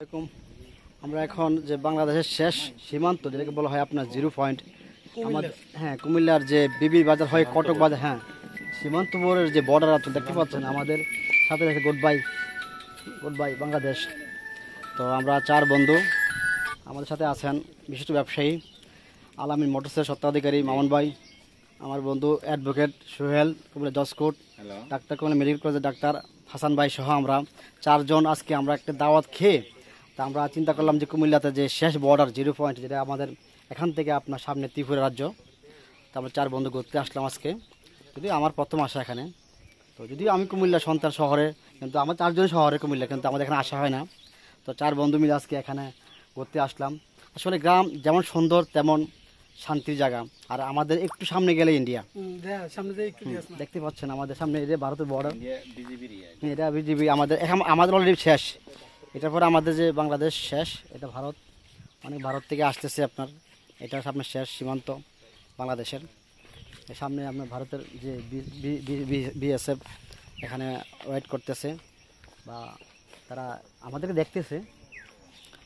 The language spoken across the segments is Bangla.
এরকম আমরা এখন যে বাংলাদেশের শেষ সীমান্ত যেটাকে বলা হয় আপনার 0 পয়েন্ট আমাদের কুমিল্লার যে বিবি বাজার হয় কটক বাজার সীমান্ত মোড়ের যে বর্ডার আছে দেখতে পাচ্ছেন আমাদের সাথে আছে গুড বাই বাংলাদেশ। তো আমরা 4 বন্ধু আমাদের সাথে আছেন বিশিষ্ট ব্যবসায়ী আলামিন মোটরসের স্বত্বাধিকারী মামুন ভাই, আমার বন্ধু advocate Sohel Comilla judge court, doctor Comilla medical কলেজের ডাক্তার হাসান ভাই সহ আমরা 4 জন আজকে আমরা একটা দাওয়াত খেয়ে তা আমরা চিন্তা করলাম যে কুমিল্লাতে যে শেষ বর্ডার 0 পয়েন্ট যেটা আমাদের এখান থেকে আপনার সামনে ত্রিপুরা রাজ্য, তা আমরা 4 বন্ধু ঘুরতে আসলাম আজকে। যদিও আমার প্রথম আসা এখানে, তো যদিও আমি কুমিল্লা সন্তান শহরে, কিন্তু আমার 4 জন শহরে কুমিল্লা, কিন্তু আমাদের এখানে আসা হয় না। তো 4 বন্ধু মিলে আজকে এখানে ঘুরতে আসলাম। আসলে গ্রাম যেমন সুন্দর তেমন শান্তির জায়গা। আর আমাদের একটু সামনে গেলে ইন্ডিয়া দেখতে পাচ্ছেন, আমাদের সামনে এটা ভারতের বর্ডার, এটা বিজিবি আমাদের অলরেডি শেষ। এটার পরে আমাদের যে বাংলাদেশ শেষ, এটা ভারত, অনেক ভারত থেকে আসতেছে আপনার, এটা সামনে শেষ সীমান্ত বাংলাদেশের। সামনে আপনার ভারতের যে বিএসএফ এখানে ওয়েট করতেছে বা তারা আমাদেরকে দেখতেছে।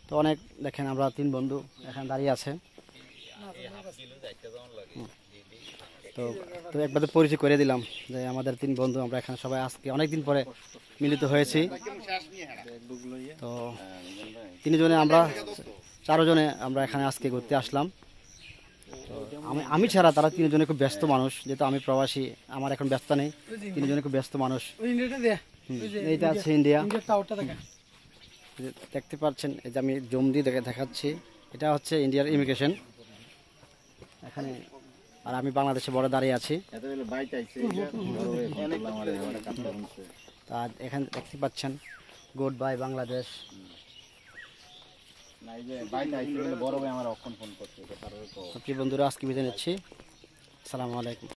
তো অনেক দেখেন আমরা 3 বন্ধু এখানে দাঁড়িয়ে আছে। তো তো একবার পরিচয় করে দিলাম যে আমাদের 3 বন্ধু আমরা এখানে সবাই আজকে অনেকদিন পরে মিলিত হয়েছি। তো 3 জনে আমরা 4 জনে আমরা এখানে আজকে ঘুরতে আসলাম। তো আমি ছাড়া তারা 3 জনে খুব ব্যস্ত মানুষ, যেহেতু আমি প্রবাসী, আমার এখন ব্যস্ত নেই। 3 জনে খুব ব্যস্ত মানুষ। এইটা আছে ইন্ডিয়া, দেখতে পাচ্ছেন, এই যে আমি জুম দিয়ে দেখাচ্ছি, এটা হচ্ছে ইন্ডিয়ার ইমিগ্রেশন এখানে। আর আমি বাংলাদেশে বড় দাঁড়িয়ে আছি। আর এখানে দেখতে পাচ্ছেন গুড বাই বাংলাদেশ। বন্ধুরা আজকে বিদায় নিচ্ছি। আসসালামু আলাইকুম।